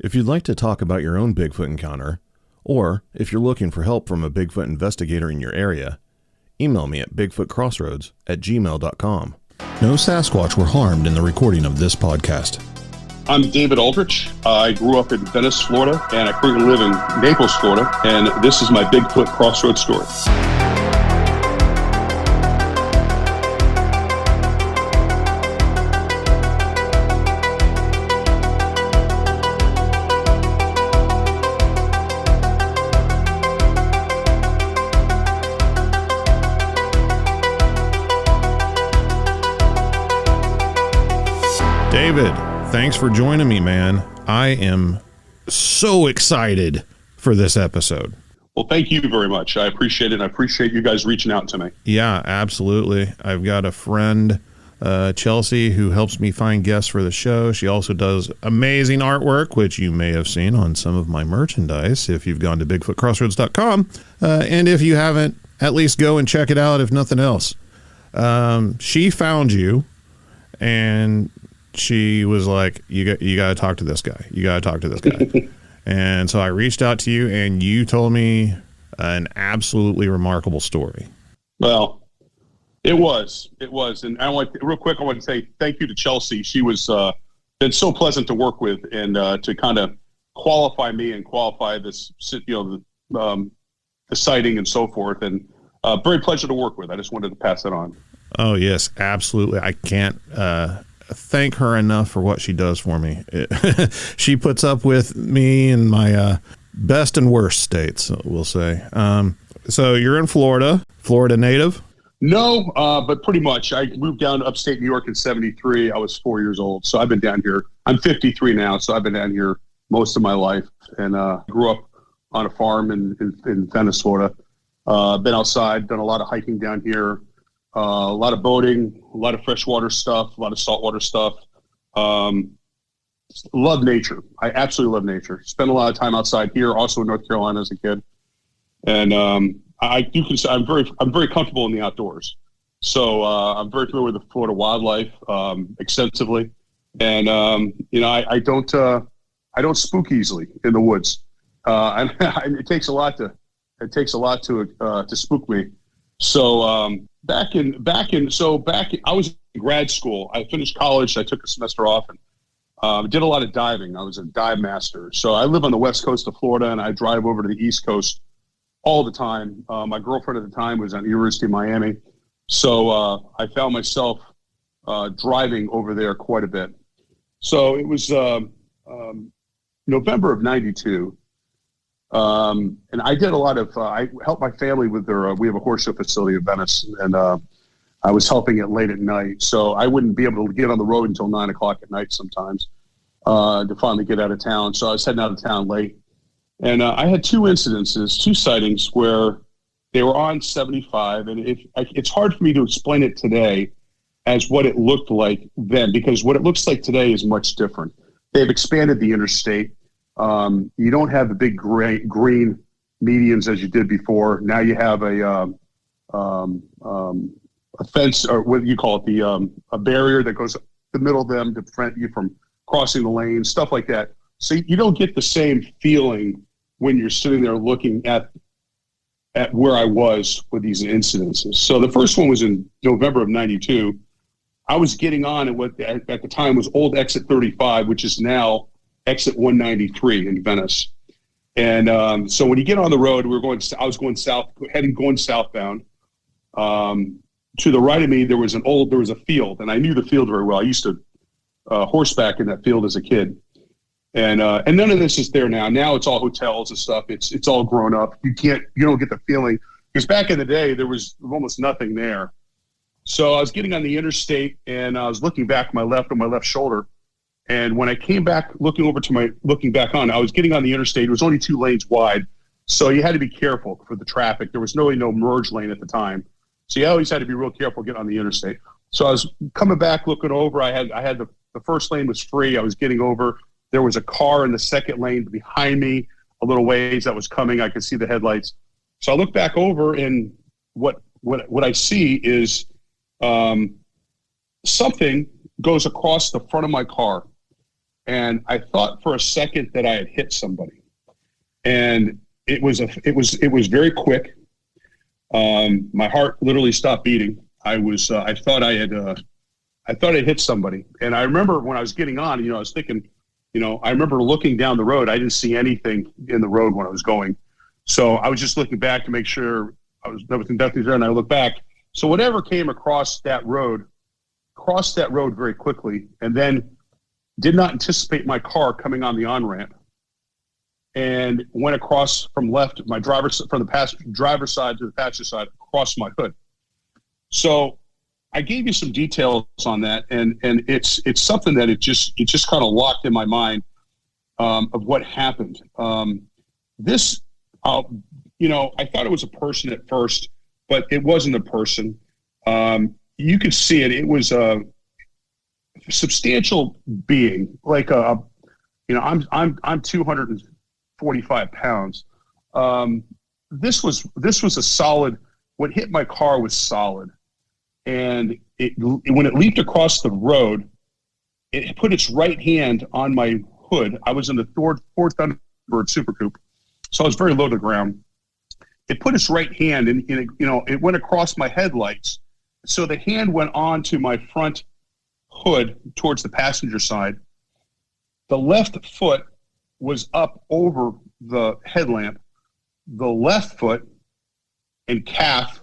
If you'd like to talk about your own Bigfoot encounter, or if you're looking for help from a Bigfoot investigator in your area, email me at bigfootcrossroads@gmail.com. No Sasquatch were harmed in the recording of this podcast. I'm David Aldrich. I grew up in Venice, Florida, and I currently live in Naples, Florida, and this is my Bigfoot Crossroads story. David, thanks for joining me, man. I am so excited for this episode. Well, thank you very much. I appreciate it. I appreciate you guys reaching out to me. Yeah, absolutely. I've got a friend, Chelsea, who helps me find guests for the show. She also does amazing artwork, which you may have seen on some of my merchandise if you've gone to bigfootcrossroads.com. And if you haven't, at least go and check it out, if nothing else. She found you, and she was like, you got to talk to this guy. You got to talk to this guy. And so I reached out to you, and you told me an absolutely remarkable story. Well, it was. And I want to say thank you to Chelsea. She was been so pleasant to work with, and to kind of qualify me and qualify this, the sighting and so forth. And very pleasure to work with. I just wanted to pass that on. Oh, yes, absolutely. I can't thank her enough for what she does for me. She puts up with me in my best and worst states, we'll say. So you're in Florida native? No, but pretty much. I moved down to upstate New York in 73. I was 4 years old. So I've been down here. I'm 53 now. So I've been down here most of my life, and grew up on a farm in Venice, Florida. Been outside, done a lot of hiking down here. A lot of boating, a lot of freshwater stuff, a lot of saltwater stuff. Love nature. I absolutely love nature. Spent a lot of time outside here, also in North Carolina as a kid. And I'm very comfortable in the outdoors. So I'm very familiar with the Florida wildlife extensively. And I don't spook easily in the woods. It takes a lot to spook me. So I was in grad school. I finished college. I took a semester off and did a lot of diving. I was a dive master. So I live on the west coast of Florida, and I drive over to the east coast all the time. My girlfriend at the time was at the University of Miami. So I found myself driving over there quite a bit. So it was November of 92. And I did a lot of, I helped my family with their, we have a horse show facility in Venice, and I was helping it late at night. So I wouldn't be able to get on the road until 9 o'clock at night sometimes to finally get out of town. So I was heading out of town late. And I had two sightings where they were on 75. And it's hard for me to explain it today as what it looked like then, because what it looks like today is much different. They've expanded the interstate. You don't have the big green medians as you did before. Now you have a fence, or what you call it, a barrier that goes the middle of them to prevent you from crossing the lane, stuff like that. So you don't get the same feeling when you're sitting there looking at where I was with these incidences. So the first one was in November of 92. I was getting on at what at the time was old exit 35, which is now exit 193 in Venice. And so when you get on the road, I was going southbound. To the right of me, there was a field, and I knew the field very well. I used to horseback in that field as a kid. And none of this is there now. Now it's all hotels and stuff. It's all grown up. You don't get the feeling, because back in the day, there was almost nothing there. So I was getting on the interstate, and I was looking back on my left shoulder. And when I came back, looking back on, I was getting on the interstate. It was only 2 lanes wide. So you had to be careful for the traffic. There was really no merge lane at the time. So you always had to be real careful getting on the interstate. So I was coming back, looking over. I had the first lane was free. I was getting over. There was a car in the second lane behind me, a little ways that was coming. I could see the headlights. So I look back over, and what I see is something goes across the front of my car. and I thought for a second that I had hit somebody, and it was very quick. My heart literally stopped beating. I thought I hit somebody, and I remember when I was getting on, I was thinking, I remember looking down the road. I didn't see anything in the road when I was going, so I was just looking back to make sure nothing there, and I looked back. So whatever came across that road, crossed that road very quickly, and then did not anticipate my car coming on the on-ramp, and went across from the driver's side to the passenger side, across my hood. So I gave you some details on that, and it's something that it just kind of locked in my mind of what happened. I thought it was a person at first, but it wasn't a person. You could see it. It was a substantial being, like I'm 245 pounds. This was a solid. What hit my car was solid, and when it leaped across the road, it put its right hand on my hood. I was in the Ford Thunderbird Super Coupe, so I was very low to the ground. It put its right hand, and it went across my headlights. So the hand went on to my front hood towards the passenger side. The left foot was up over the headlamp. The left foot and calf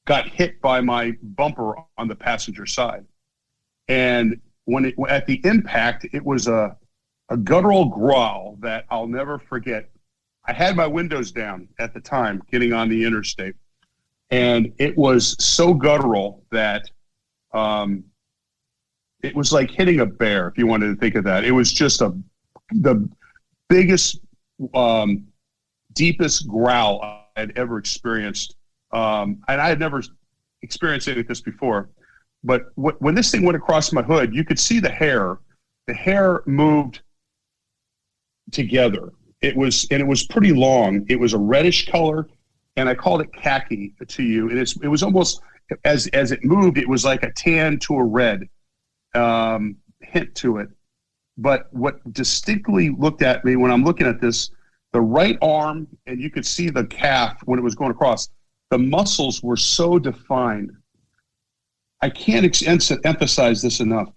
got hit by my bumper on the passenger side. And at the impact, it was a guttural growl that I'll never forget. I had my windows down at the time getting on the interstate, and it was so guttural that it was like hitting a bear, if you wanted to think of that. It was just the biggest, deepest growl I had ever experienced. And I had never experienced anything like this before. But when this thing went across my hood, you could see the hair. The hair moved together. It was pretty long. It was a reddish color, and I called it khaki to you. And it was almost, as it moved, it was like a tan to a red hint to it. But what distinctly looked at me when I'm looking at this, the right arm, and you could see the calf when it was going across, the muscles were so defined. I can't emphasize this enough.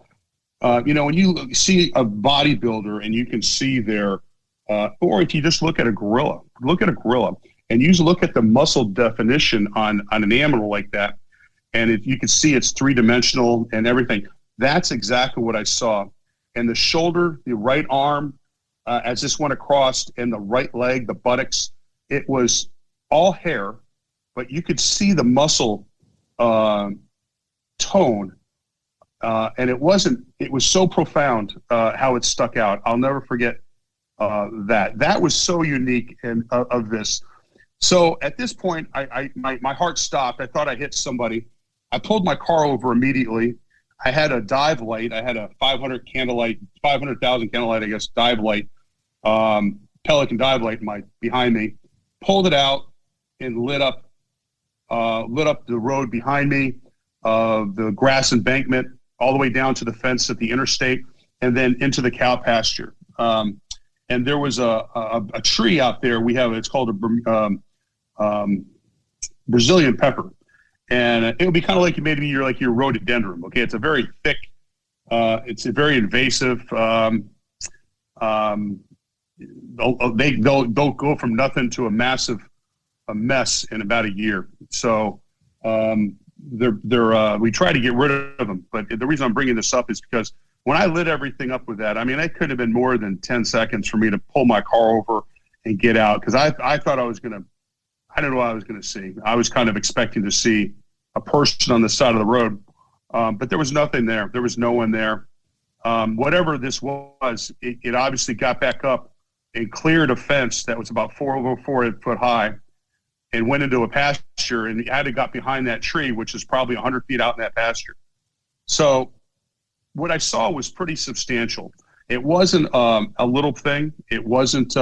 When you see a bodybuilder and you can see their, or if you just look at a gorilla, and you look at the muscle definition on an animal like that, and you can see it's three-dimensional and everything. That's exactly what I saw. And the shoulder, the right arm, as this went across, and the right leg, the buttocks, it was all hair, but you could see the muscle tone, and it was so profound how it stuck out. I'll never forget that. That was so unique of this. So at this point, my heart stopped. I thought I hit somebody. I pulled my car over immediately. I had a dive light. I had a 500,000 candlelight, I guess, dive light, Pelican dive light behind me. Pulled it out and lit up the road behind me, the grass embankment, all the way down to the fence at the interstate, and then into the cow pasture. And there was a tree out there. It's called a Brazilian pepper. And it would be kind of like your rhododendron. Okay, it's a very thick, it's a very invasive. They'll go from nothing to a mess in about a year. So we try to get rid of them. But the reason I'm bringing this up is because when I lit everything up with that, I mean, it could have been more than 10 seconds for me to pull my car over and get out, because I thought I don't know what I was going to see. I was kind of expecting to see a person on the side of the road, but there was nothing there. There was no one there. Whatever this was, it obviously got back up and cleared a fence that was about 4 foot high and went into a pasture, and had to got behind that tree, which is probably 100 feet out in that pasture. So what I saw was pretty substantial. It wasn't a little thing. It wasn't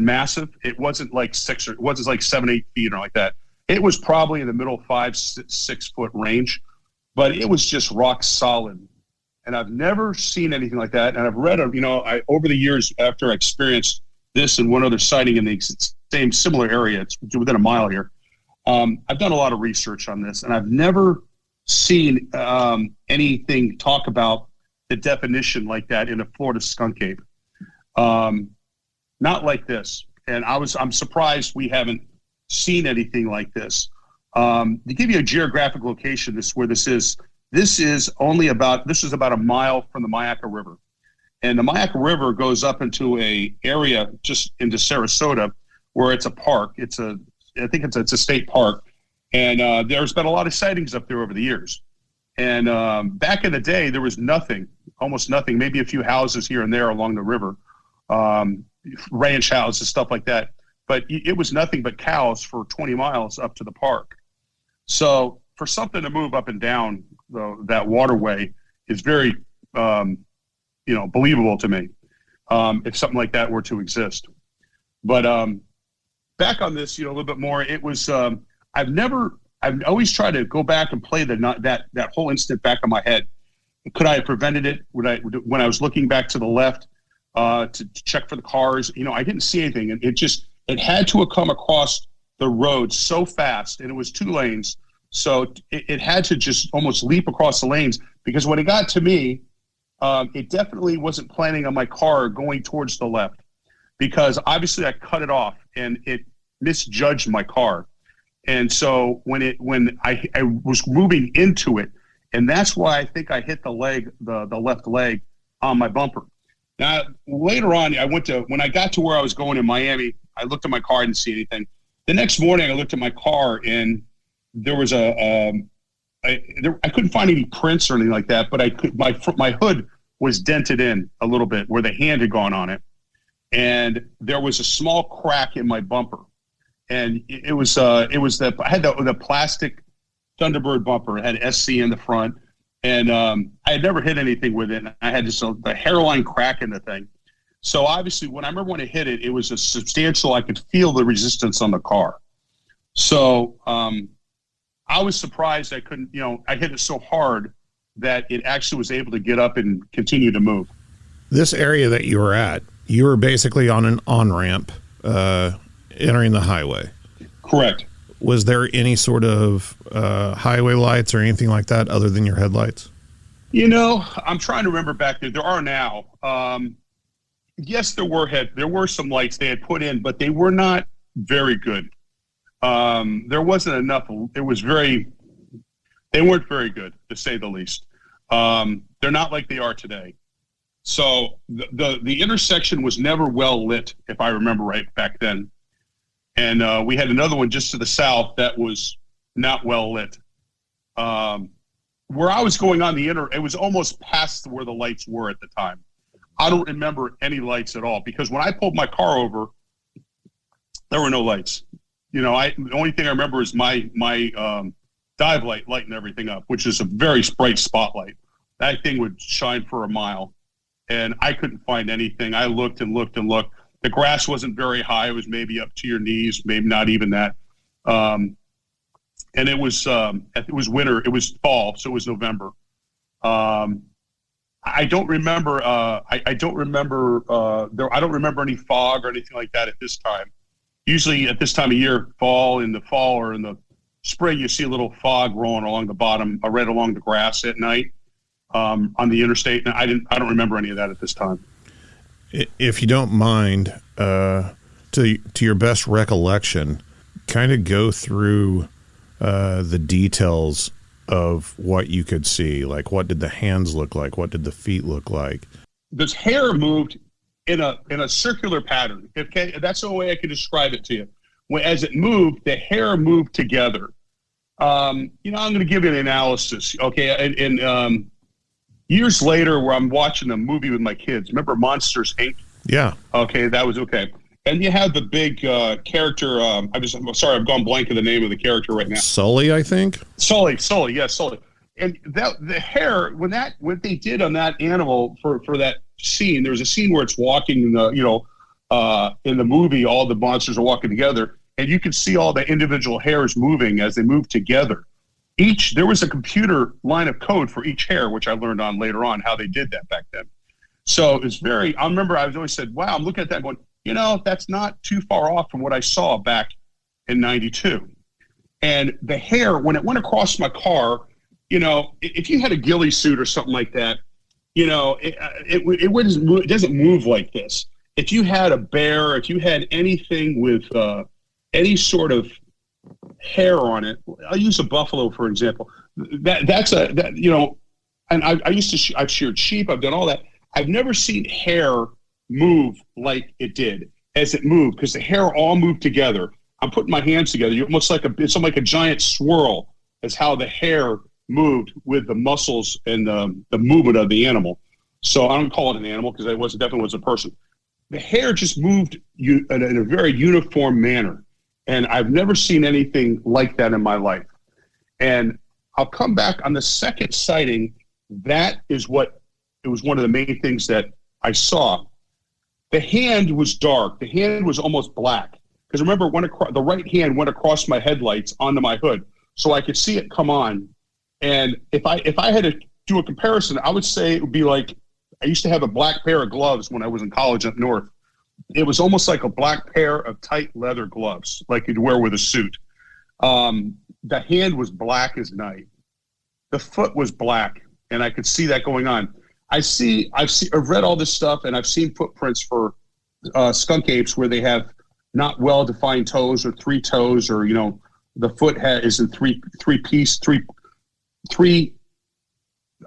massive. It wasn't like 7, 8 feet or like that. It was probably in the middle 5, 6 foot range, but it was just rock solid. And I've never seen anything like that. And I've read, over the years after I experienced this and one other sighting in the same similar area, it's within a mile here. I've done a lot of research on this, and I've never seen anything talk about the definition like that in a Florida skunk ape. Not like this. And I'm surprised we haven't seen anything like this. To give you a geographic location, this is about a mile from the Myakka River. And the Myakka River goes up into a area just into Sarasota where it's a park. I think it's a state park. And there's been a lot of sightings up there over the years. And back in the day, there was nothing, almost nothing, maybe a few houses here and there along the river, ranch houses, stuff like that. But it was nothing but cows for 20 miles up to the park. So for something to move up and down that waterway is very, believable to me, if something like that were to exist. But back on this, a little bit more, it was, I've always tried to go back and play that whole incident back in my head. Could I have prevented it when I was looking back to the left to check for the cars? I didn't see anything, and it had to have come across the road so fast, and it was 2 lanes. So it had to just almost leap across the lanes, because when it got to me, it definitely wasn't planning on my car going towards the left, because obviously I cut it off and it misjudged my car. And so when I was moving into it, and that's why I think I hit the left leg on my bumper. Now, later on, when I got to where I was going in Miami, I looked at my car, I didn't see anything. The next morning, I looked at my car, and there was I couldn't find any prints or anything like that, but my hood was dented in a little bit where the hand had gone on it, and there was a small crack in my bumper, and I had the plastic Thunderbird bumper. It had SC in the front, and I had never hit anything with it. And I had just the hairline crack in the thing. So obviously, when it hit it, it was a substantial. I could feel the resistance on the car. So I was surprised I couldn't. I hit it so hard that it actually was able to get up and continue to move. This area that you were at, you were basically on an on-ramp entering the highway. Correct. Was there any sort of highway lights or anything like that other than your headlights? I'm trying to remember back there. There are now. Yes, there were some lights they had put in, but they were not very good. There wasn't enough. They weren't very good, to say the least. They're not like they are today. So the intersection was never well lit, if I remember right, back then. And we had another one just to the south that was not well lit. Where I was going on it was almost past where the lights were at the time. I don't remember any lights at all, because when I pulled my car over, there were no lights. The only thing I remember is my dive light lighting everything up, which is a very bright spotlight. That thing would shine for a mile, and I couldn't find anything. I looked and looked and looked. The grass wasn't very high. It was maybe up to your knees, maybe not even that. And it was winter. It was fall, so it was November. I don't remember. I don't remember any fog or anything like that at this time. Usually at this time of year, in the fall or in the spring, you see a little fog rolling along the bottom, right along the grass at night on the interstate. And I don't remember any of that at this time. If you don't mind, to your best recollection, kind of go through the details of what you could see. Like, what did the hands look like? What did the feet look like? This hair moved in a circular pattern. Okay, that's the way I could describe it to you. As it moved, the hair moved together. I'm going to give you an analysis. Okay, and years later, where I'm watching a movie with my kids. Remember Monsters, Inc.? Yeah. Okay, that was okay. And you have the big character. I'm sorry, I've gone blank of the name of the character right now. Sully, I think. Sully, yes, Sully. And the hair, what they did on that animal for that scene, there was a scene where it's walking in the movie, all the monsters are walking together, and you can see all the individual hairs moving as they move together. there was a computer line of code for each hair, which I learned on later on how they did that back then. So it's I remember I was always said, wow, I'm looking at that going, that's not too far off from what I saw back in 92. And the hair, when it went across my car, if you had a ghillie suit or something like that, it doesn't move like this. If you had a bear, if you had anything with any sort of hair on it, I'll use a buffalo for example. And I've sheared sheep, I've done all that. I've never seen hair move like it did as it moved, because the hair all moved together. I'm putting my hands together. It's almost like a giant swirl is how the hair moved with the muscles and the movement of the animal. So I don't call it an animal because it definitely was a person. The hair just moved in a very uniform manner. And I've never seen anything like that in my life. And I'll come back on the second sighting. It was one of the main things that I saw. The hand was dark. The hand was almost black. Because remember, the right hand went across my headlights onto my hood, so I could see it come on. And if I had to do a comparison, I would say it would be like, I used to have a black pair of gloves when I was in college up north. It was almost like a black pair of tight leather gloves, like you'd wear with a suit. The hand was black as night. The foot was black, and I could see that going on. I've read all this stuff, and I've seen footprints for skunk apes where they have not well-defined toes or three toes, or the foot is in three.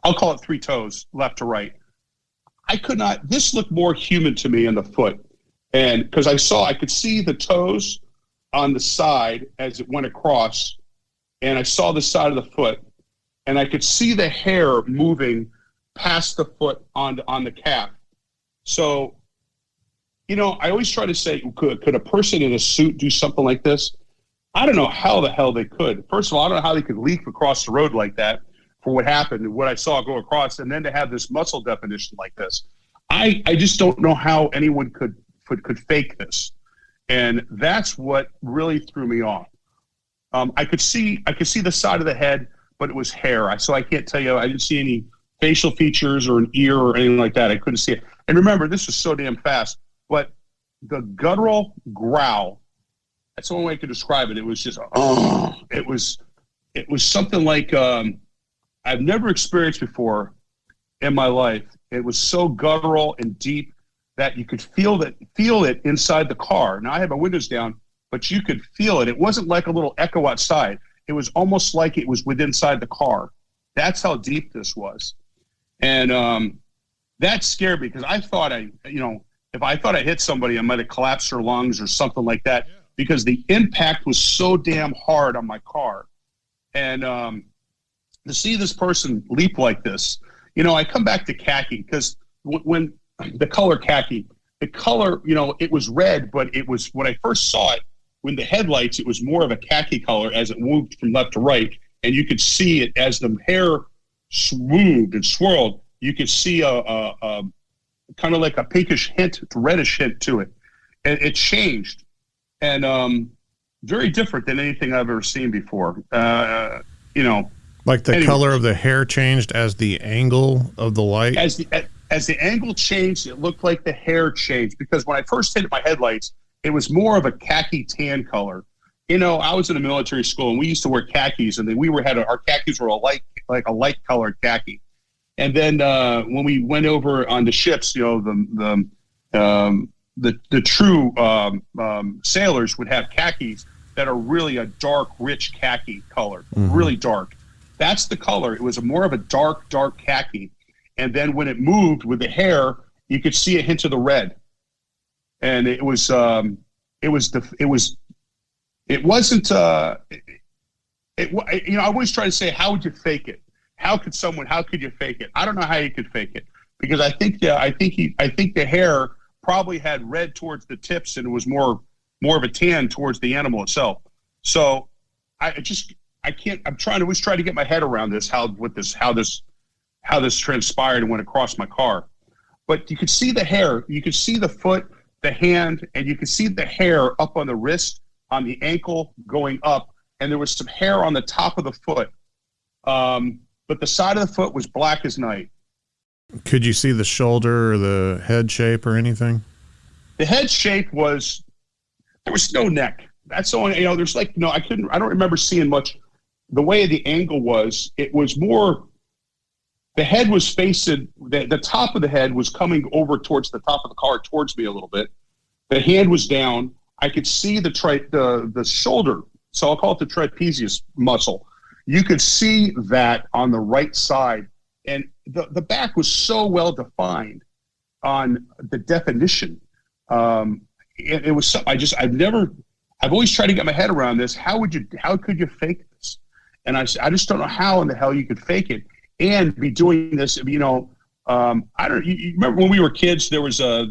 I'll call it three toes, left to right. This looked more human to me in the foot, and because I could see the toes on the side as it went across, and I saw the side of the foot, and I could see the hair moving past the foot on the calf. So, I always try to say, could a person in a suit do something like this? I don't know how the hell they could. First of all, I don't know how they could leap across the road like that for what happened and what I saw go across, and then to have this muscle definition like this. I just don't know how anyone could fake this. And that's what really threw me off. I could see the side of the head, but it was hair. So I can't tell you, I didn't see any facial features or an ear or anything like that. I couldn't see it. And remember, this was so damn fast, but the guttural growl, that's the only way I could describe it. It was just, it was something like I've never experienced before in my life. It was so guttural and deep that you could feel it inside the car. Now I had my windows down, but you could feel it. It wasn't like a little echo outside. It was almost like it was inside the car. That's how deep this was. And that scared me, because I thought if I thought I hit somebody, I might have collapsed their lungs or something like that, because the impact was so damn hard on my car. And to see this person leap like this, I come back to khaki, because when the color khaki, it was red, but it was, when I first saw it, when the headlights, it was more of a khaki color as it moved from left to right. And you could see it as the hair moved and swirled. You could see a kind of like a pinkish hint, reddish hint to it. And it changed. And very different than anything I've ever seen before. Like the color of the hair changed as the angle of the light? As the angle changed, it looked like the hair changed. Because when I first hit my headlights, it was more of a khaki tan color. I was in a military school, and we used to wear khakis, and then our khakis were like a light colored khaki. And then when we went over on the ships, the true sailors would have khakis that are really a dark, rich khaki color, really dark. That's the color. It was more of a dark khaki. And then when it moved with the hair, you could see a hint of the red. And it wasn't. I always try to say, how would you fake it? How could you fake it? I don't know how you could fake it, because I think the hair probably had red towards the tips, and it was more of a tan towards the animal itself. So I can't. I'm trying to get my head around this. How this transpired and went across my car. But you could see the hair, you could see the foot, the hand, and you could see the hair up on the wrist, on the ankle going up, and there was some hair on the top of the foot. But the side of the foot was black as night. Could you see the shoulder or the head shape or anything? The head shape was, there was no neck. That's the only, there's I don't remember seeing much. The way the angle was, it was more, the head was facing, the top of the head was coming over towards the top of the car, towards me a little bit. The hand was down. I could see the shoulder, so I'll call it the trapezius muscle. You could see that on the right side. And the back was so well defined on the definition. It was, I've always tried to get my head around this. How could you fake this? And I just don't know how in the hell you could fake it and be doing this. I don't. You remember when we were kids? There was a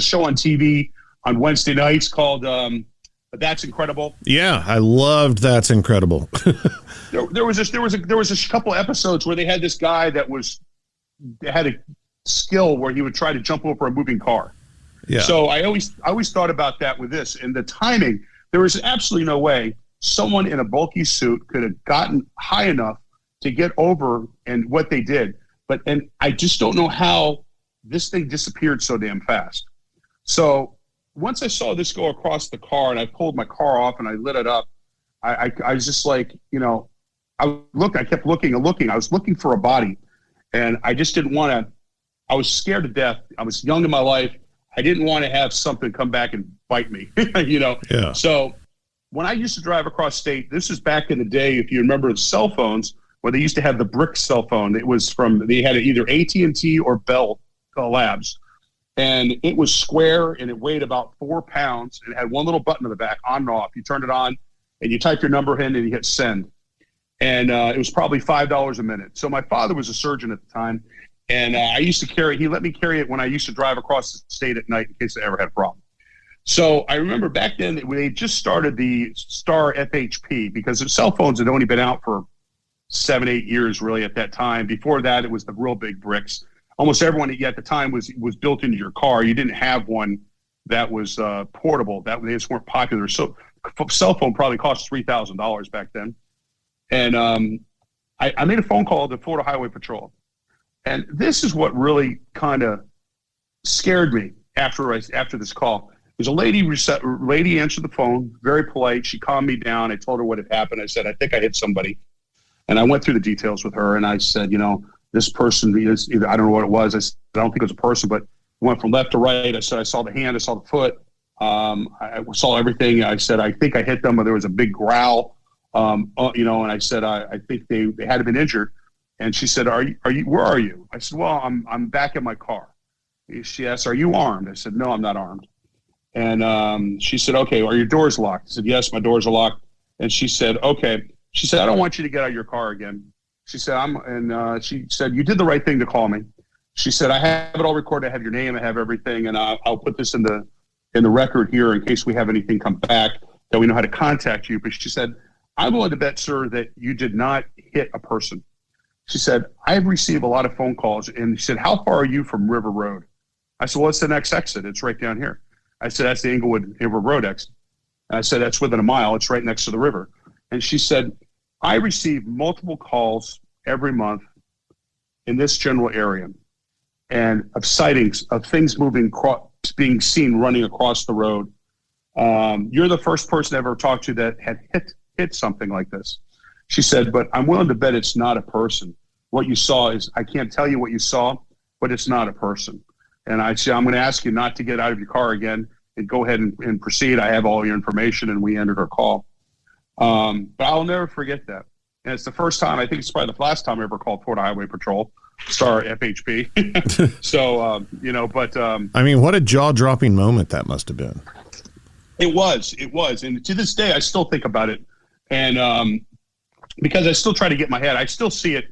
show on TV on Wednesday nights called That's Incredible. Yeah, I loved That's Incredible. there was a couple episodes where they had this guy that had a skill where he would try to jump over a moving car. Yeah. So I always thought about that with this and the timing. There was absolutely no way someone in a bulky suit could have gotten high enough to get over and what they did. And I just don't know how this thing disappeared so damn fast. So once I saw this go across the car and I pulled my car off and I lit it up, I was just like, I kept looking and looking. I was looking for a body and I just didn't want to, I was scared to death. I was young in my life. I didn't want to have something come back and bite me, Yeah. So when I used to drive across state, this is back in the day, if you remember the cell phones, where they used to have the brick cell phone. It was they had either AT&T or Bell Labs. And it was square and it weighed about 4 pounds and it had one little button on the back, on and off. You turned it on and you type your number in and you hit send. And it was probably $5 a minute. So my father was a surgeon at the time. And I used to he let me carry it when I used to drive across the state at night in case I ever had a problem. So I remember back then they just started the Star FHP because the cell phones had only been out for 7-8 years really at that time. Before that, it was the real big bricks. Almost everyone at the time was built into your car. You didn't have one that was portable. They just weren't popular. So cell phone probably cost $3,000 back then. And I made a phone call to Florida Highway Patrol. And this is what really kind of scared me after this call. There's a lady answered the phone, very polite. She calmed me down. I told her what had happened. I said, I think I hit somebody. And I went through the details with her. And I said, this person is either, I don't know what it was. I said, I don't think it was a person, but went from left to right. I said, I saw the hand. I saw the foot. I saw everything. I said, I think I hit them. Or there was a big growl, and I said, I think they had to have been injured. And she said, where are you? I said, well, I'm back in my car. She asked, are you armed? I said, no, I'm not armed. And she said, okay, are your doors locked? I said, yes, my doors are locked. And she said, okay. She said, I don't want you to get out of your car again. She said, she said, you did the right thing to call me. She said, I have it all recorded. I have your name. I have everything. And I'll put this in the record here in case we have anything come back that we know how to contact you. But she said, I'm willing to bet, sir, that you did not hit a person. She said, I've received a lot of phone calls. And she said, how far are you from River Road? I said, well, it's the next exit. It's right down here. I said, that's the Inglewood River Road exit. And I said, that's within a mile. It's right next to the river. And she said, I receive multiple calls every month in this general area and of sightings of things being seen running across the road. You're the first person I ever talked to that had hit something like this. She said, but I'm willing to bet it's not a person. What you saw is, I can't tell you what you saw, but it's not a person. And I said, I'm going to ask you not to get out of your car again and go ahead and proceed. I have all your information. And we ended her call. But I'll never forget that. And it's the first time, I think it's probably the last time I ever called Florida Highway Patrol, Star FHP. So, I mean, what a jaw-dropping moment that must have been. It was. And to this day, I still think about it. And because I still try to get my head, I still see it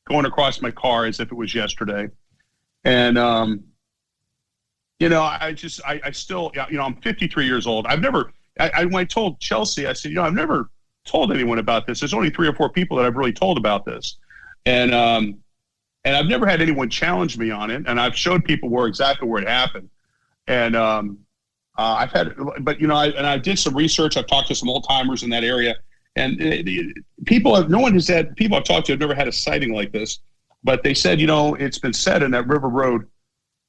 going across my car as if it was yesterday. And, I still, I'm 53 years old. When I told Chelsea, I said, I've never told anyone about this. There's only 3 or 4 people that I've really told about this. And I've never had anyone challenge me on it. And I've showed people exactly where it happened. And I did some research. I've talked to some old timers in that area. And people I've talked to have never had a sighting like this, but they said, it's been said in that River Road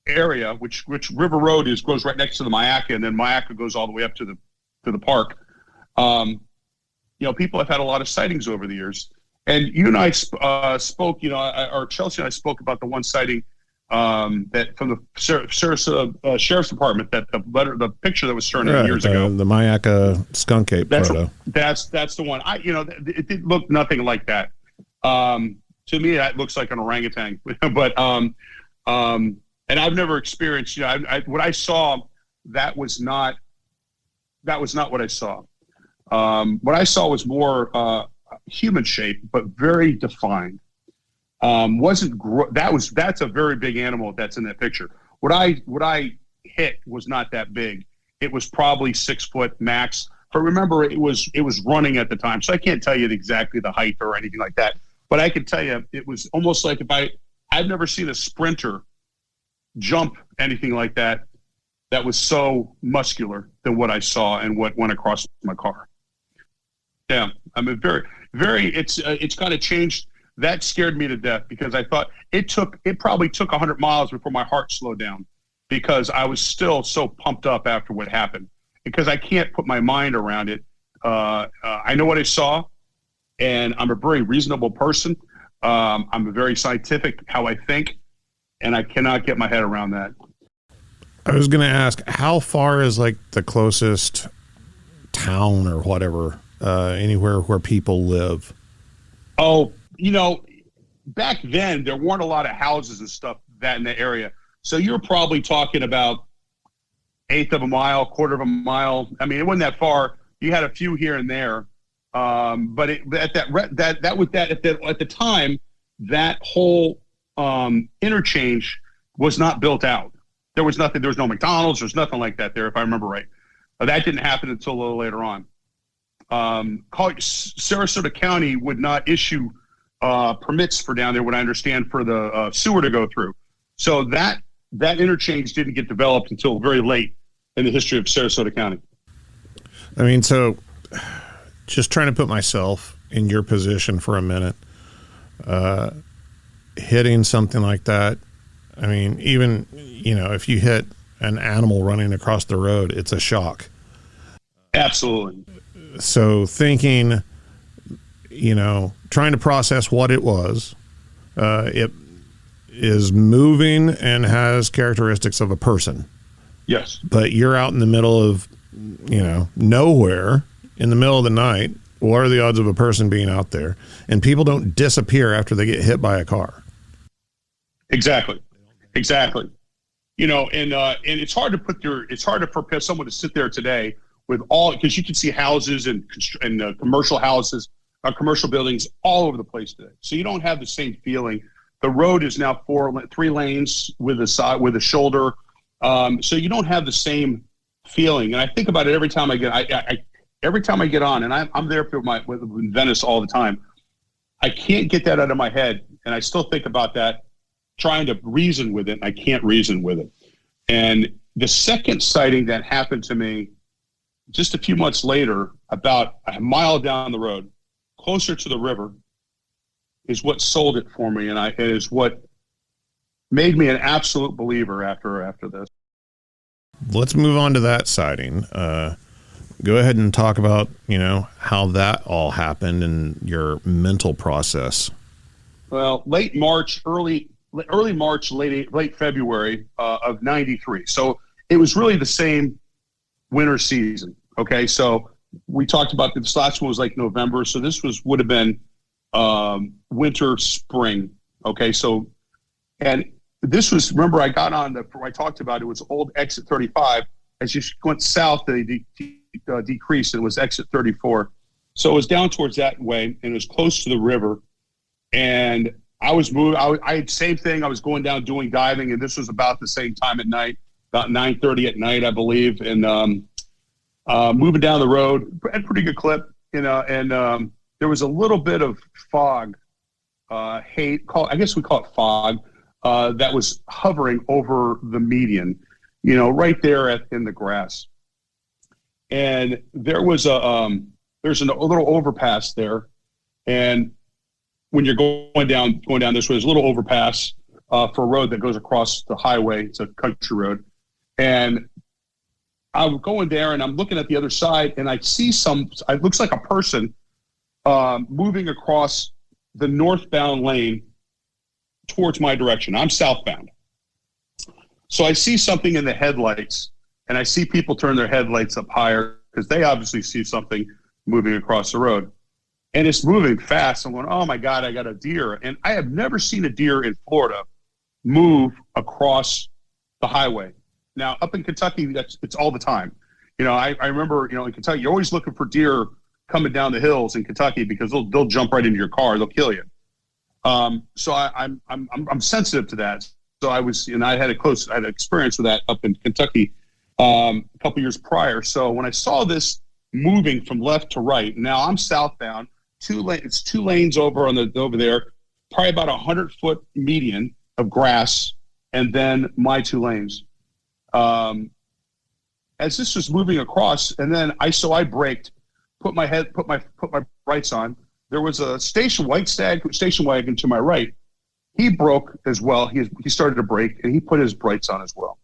area, which River Road goes right next to the Myakka, and then Myakka goes all the way up to the park. People have had a lot of sightings over the years. And you and I spoke, or Chelsea and I spoke about the one sighting that from the Sarasota Sheriff's Department, that the picture that was turned in years ago. The Myakka skunk ape photo. That's the one. It did look nothing like that. To me, that looks like an orangutan. But and I've never experienced. What I saw, that was not what I saw. What I saw was more human shape, but very defined. That's a very big animal that's in that picture. What I hit was not that big. It was probably 6 foot max. But remember, it was running at the time, so I can't tell you exactly the height or anything like that. But I can tell you, it was almost like I've never seen a sprinter jump anything like that. That was so muscular than what I saw and what went across my car. Yeah, I mean, very. It's kind of changed. That scared me to death because I thought it probably took 100 miles before my heart slowed down because I was still so pumped up after what happened because I can't put my mind around it. I know what I saw, and I'm a very reasonable person. I'm a very scientific how I think, and I cannot get my head around that. I was going to ask, how far is like the closest town or whatever, anywhere where people live? Oh, back then there weren't a lot of houses and stuff that in the area. So you're probably talking about 1/8 of a mile, 1/4 of a mile. I mean, it wasn't that far. You had a few here and there. But at the time, that whole interchange was not built out. There was nothing. There was no McDonald's. There's nothing like that there, if I remember right. That didn't happen until a little later on. Sarasota County would not issue permits for down there, what I understand, for the sewer to go through. So that interchange didn't get developed until very late in the history of Sarasota County. I mean, so just trying to put myself in your position for a minute, hitting something like that. I mean, even, if you hit an animal running across the road, it's a shock. Absolutely. So thinking, trying to process what it was, it is moving and has characteristics of a person. Yes. But you're out in the middle of, nowhere in the middle of the night. What are the odds of a person being out there? And people don't disappear after they get hit by a car. Exactly. And it's hard for someone to sit there today with because you can see houses and commercial houses, commercial buildings all over the place today. So you don't have the same feeling. The road is now 3 lanes with a shoulder. So you don't have the same feeling. And I think about it every time I get on, and I'm there with Venice all the time. I can't get that out of my head, and I still think about that, trying to reason with it, and I can't reason with it. And the second sighting that happened to me just a few months later, about a mile down the road, closer to the river, is what sold it for me, and it is what made me an absolute believer after this. Let's move on to that sighting. Go ahead and talk about, how that all happened and your mental process. Well, late March, late February of '93. So it was really the same winter season. Okay, so we talked about this last one was like November, so this would have been winter, spring. Okay, so and this was, remember, I got on I talked about it was old exit 35. As you went south, they decreased. It was exit 34, so it was down towards that way, and it was close to the river. And I was moving. I had same thing. I was going down doing diving, and this was about the same time at night, about 9:30 at night, I believe. And moving down the road at a pretty good clip, and there was a little bit of fog, I guess we call it fog, that was hovering over the median, right there in the grass. And there was there's a little overpass there. And when you're going down this way, there's a little overpass for a road that goes across the highway. It's a country road. And I'm going there and I'm looking at the other side and I see it looks like a person moving across the northbound lane towards my direction. I'm southbound. So I see something in the headlights and I see people turn their headlights up higher because they obviously see something moving across the road. And it's moving fast. I'm going, oh my God, I got a deer. And I have never seen a deer in Florida move across the highway. Now, up in Kentucky, it's all the time. I remember, in Kentucky, you're always looking for deer coming down the hills in Kentucky because they'll jump right into your car. They'll kill you. So I'm sensitive to that. So I had experience with that up in Kentucky a couple years prior. So when I saw this moving from left to right, now I'm southbound. It's 2 lanes over there, probably about 100-foot median of grass, and then my 2 lanes. As this was moving across, and then I braked, put my brights on. There was a white station wagon to my right. He broke as well. He started to brake, and he put his brights on as well.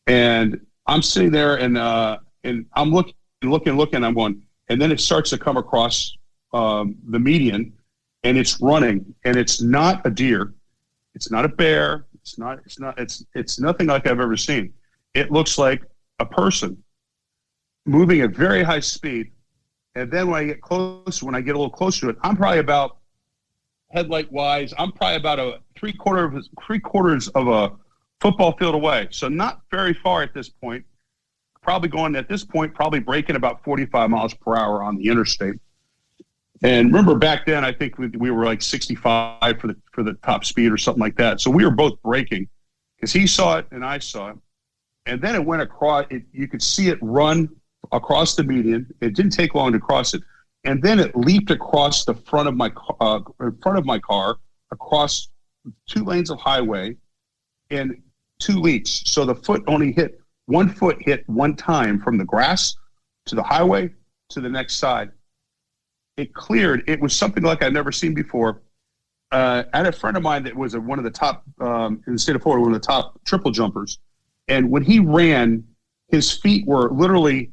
And I'm sitting there, and I'm looking. I'm going, and then it starts to come across the median, and it's running, and it's not a deer, it's not a bear, it's nothing like I've ever seen. It looks like a person moving at very high speed, and then when I get a little closer to it, I'm probably about headlight wise, I'm probably about a three quarters of a football field away, so not very far at this point. Probably braking about 45 miles per hour on the interstate. And remember back then, I think we were like 65 for the top speed or something like that. So we were both braking because he saw it and I saw it. And then it went across. You could see it run across the median. It didn't take long to cross it. And then it leaped across the front of my car, across 2 lanes of highway in 2 leaps. So the foot only hit. 1 foot hit one time from the grass to the highway to the next side. It cleared. It was something like I'd never seen before. I had a friend of mine that was one of the top, in the state of Florida, one of the top triple jumpers. And when he ran, his feet were literally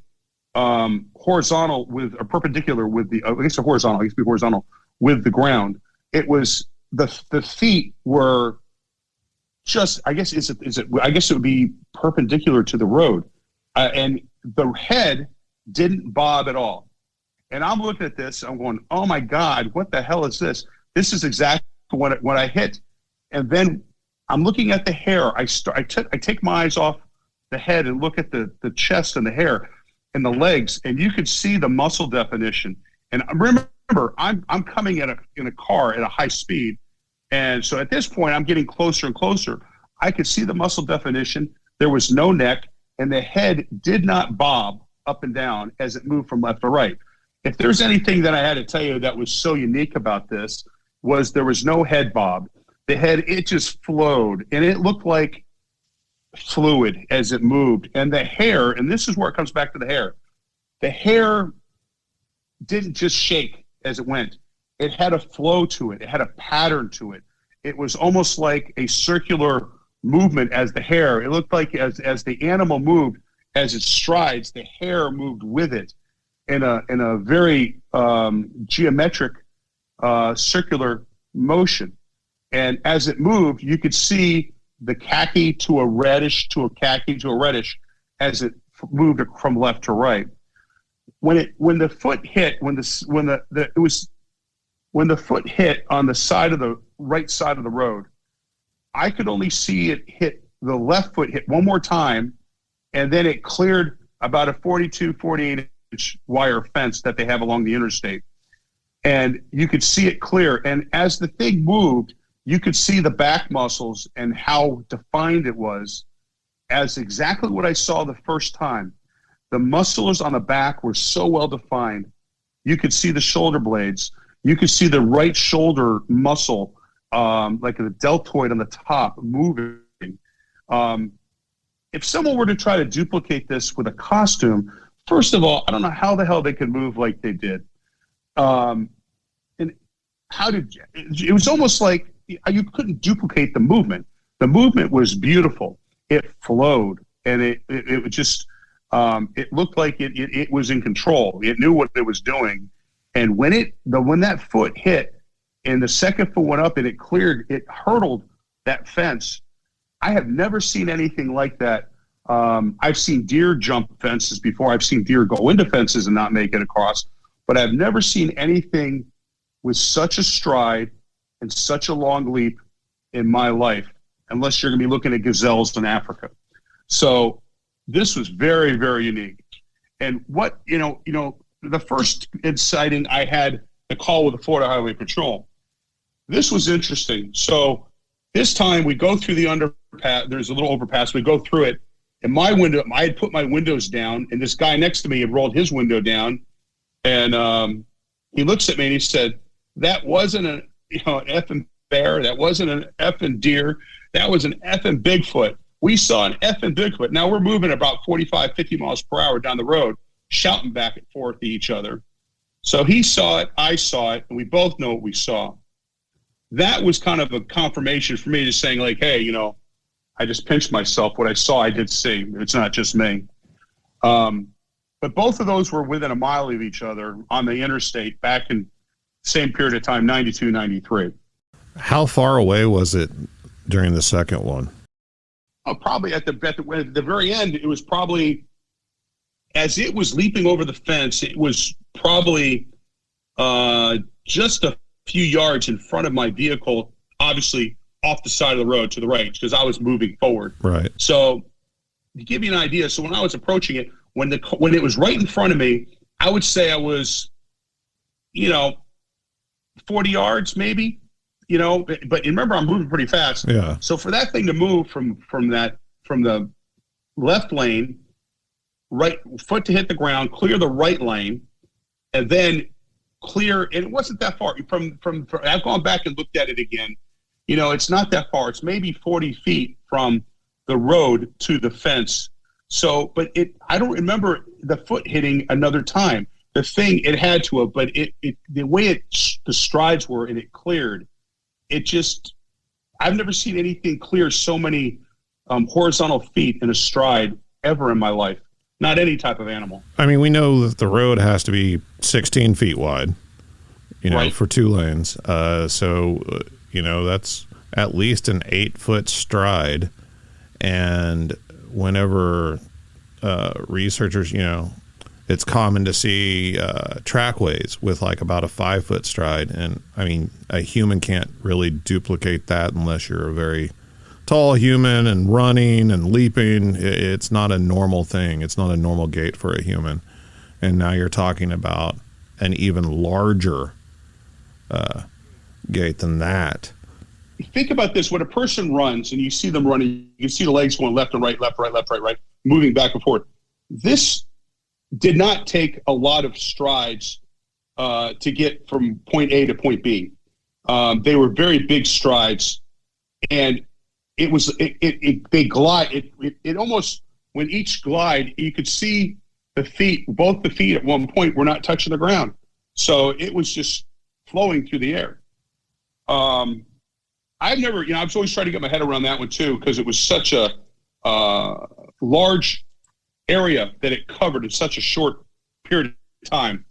horizontal perpendicular with horizontal with the ground. It was the feet were just, I guess it would be perpendicular to the road, and the head didn't bob at all. And I'm looking at this, I'm going, oh my God, what the hell is this? This is exactly what I hit. And then I'm looking at the hair. I take my eyes off the head and look at the chest and the hair and the legs, and you could see the muscle definition. And remember, I'm coming in a car at a high speed. And so at this point, I'm getting closer and closer. I could see the muscle definition. There was no neck, and the head did not bob up and down as it moved from left to right. If there's anything that I had to tell you that was so unique about this, was there was no head bob. The head, it just flowed, and it looked like fluid as it moved. And the hair, and this is where it comes back to the hair didn't just shake as it went. It had a flow to it. It had a pattern to it. It was almost like a circular movement as the hair. It looked like as the animal moved, as it strides, the hair moved with it in a very geometric circular motion. And as it moved, you could see the khaki to a reddish to a khaki to a reddish as it moved from left to right. When the foot hit on the side of the right side of the road, I could only see it hit the left foot hit one more time, and then it cleared about a 48-inch wire fence that they have along the interstate. And you could see it clear. And as the thing moved, you could see the back muscles and how defined it was as exactly what I saw the first time. The muscles on the back were so well defined. You could see the shoulder blades. You could see the right shoulder muscle, like the deltoid on the top, moving. If someone were to try to duplicate this with a costume, first of all, I don't know how the hell they could move like they did. And it was almost like you couldn't duplicate the movement. The movement was beautiful. It flowed, and it was just, it looked like it was in control. It knew what it was doing. And when that foot hit and the second foot went up and it hurdled that fence, I have never seen anything like that. I've seen deer jump fences before. I've seen deer go into fences and not make it across, but I've never seen anything with such a stride and such a long leap in my life, unless you're going to be looking at gazelles in Africa. So this was very, very unique. And what, the first sighting I had the call with the Florida Highway Patrol. This was interesting. So this time we go through the underpass. There's a little overpass. We go through it. And my window, I had put my windows down, and this guy next to me had rolled his window down. And he looks at me and he said, "That wasn't an effing bear. That wasn't an effing deer. That was an effing Bigfoot. We saw an effing Bigfoot." Now we're moving about 45, 50 miles per hour down the road, shouting back and forth to each other. So he saw it, I saw it, and we both know what we saw. That was kind of a confirmation for me, just saying like, hey, I just pinched myself. What I saw, I did see. It's not just me. But both of those were within a mile of each other on the interstate back in the same period of time, 92, 93. How far away was it during the second one? Probably at the very end, it was probably, as it was leaping over the fence, it was probably just a few yards in front of my vehicle, obviously off the side of the road to the right, because I was moving forward. Right. So to give you an idea, so when I was approaching it, when it was right in front of me, I would say I was, 40 yards maybe, but remember I'm moving pretty fast. Yeah. So for that thing to move from the left lane, right foot to hit the ground, clear the right lane, and then clear, and it wasn't that far from I've gone back and looked at it again. It's not that far. It's maybe 40 feet from the road to the fence. So, but I don't remember the foot hitting another time. The thing, it had to have, but the way the strides were and it cleared, I've never seen anything clear so many horizontal feet in a stride ever in my life. Not any type of animal. I mean, we know that the road has to be 16 feet wide, right, for two lanes. So, that's at least an 8-foot stride. And whenever researchers, it's common to see trackways with like about a 5-foot stride. And I mean, a human can't really duplicate that unless you're a very tall human and running and leaping. It's not a normal thing. It's not a normal gait for a human. And now you're talking about an even larger gait than that. Think about this. When a person runs and you see them running, you see the legs going left and right, left, right, left, right, right, moving back and forth. This did not take a lot of strides to get from point A to point B. They were very big strides, and they glide. It almost, when each glide, you could see both the feet at one point were not touching the ground. So it was just flowing through the air. I've never, I was always trying to get my head around that one too, because it was such a large area that it covered in such a short period of time.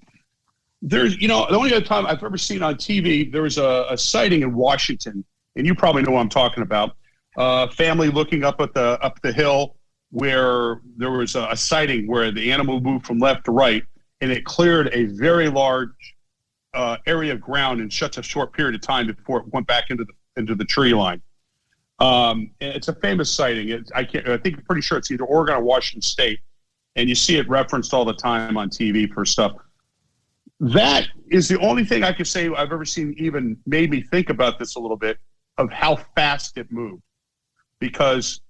There's, the only other time I've ever seen on TV, there was a sighting in Washington, and you probably know what I'm talking about. Family looking up the hill, where there was a sighting where the animal moved from left to right, and it cleared a very large area of ground in such a short period of time before it went back into the tree line. It's a famous sighting. I'm pretty sure it's either Oregon or Washington State, and you see it referenced all the time on TV for stuff. That is the only thing I could say I've ever seen even made me think about this a little bit, of how fast it moved. Because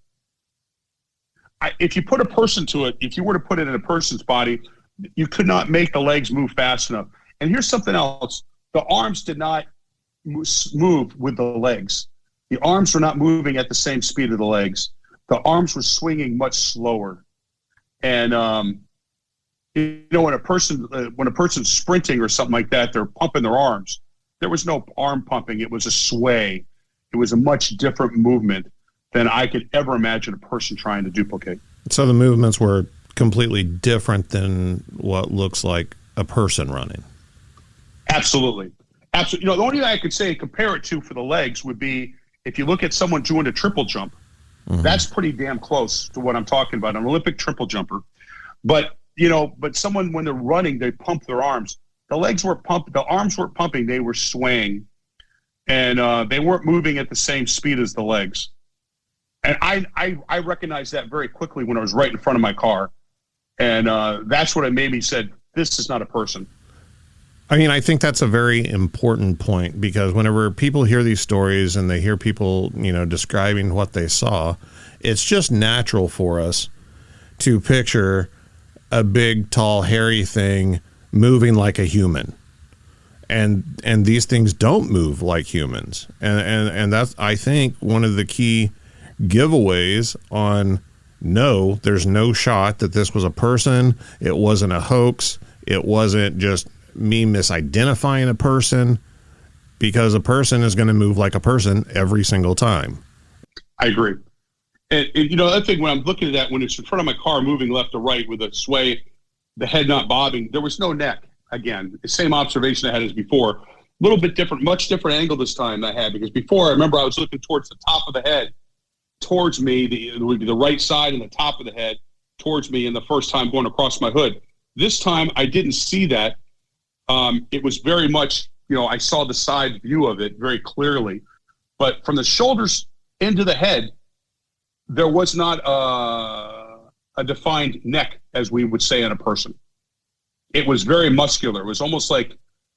if you put a person to it, if you were to put it in a person's body, you could not make the legs move fast enough. And here's something else. The arms did not move with the legs. The arms were not moving at the same speed of the legs. The arms were swinging much slower. And when a person's sprinting or something like that, they're pumping their arms. There was no arm pumping. It was a sway. It was a much different movement than I could ever imagine a person trying to duplicate. So the movements were completely different than what looks like a person running. Absolutely. Absolutely. The only thing I could say compare it to for the legs would be if you look at someone doing a triple jump, that's pretty damn close to what I'm talking about, an Olympic triple jumper. But someone, when they're running, they pump their arms. The legs were pumped. The arms weren't pumping. They were swaying. And they weren't moving at the same speed as the legs. And I recognized that very quickly when I was right in front of my car. And that's what it made me said, this is not a person. I mean, I think that's a very important point, because whenever people hear these stories and they hear people, describing what they saw, it's just natural for us to picture a big, tall, hairy thing moving like a human. And these things don't move like humans. And that's, I think, one of the key giveaways on no, there's no shot that this was a person. It wasn't a hoax. It wasn't just me misidentifying a person, because a person is going to move like a person every single time. I agree. And the other thing, when I'm looking at that, when it's in front of my car moving left to right with a sway, the head not bobbing, there was no neck. Again, the same observation I had as before. A little bit different, much different angle this time I had, because before I remember I was looking towards the top of the head, towards me, it would be the right side and the top of the head towards me, and the first time going across my hood. This time I didn't see that. It was very much, I saw the side view of it very clearly, but from the shoulders into the head, there was not a defined neck, as we would say in a person. It was very muscular. It was almost like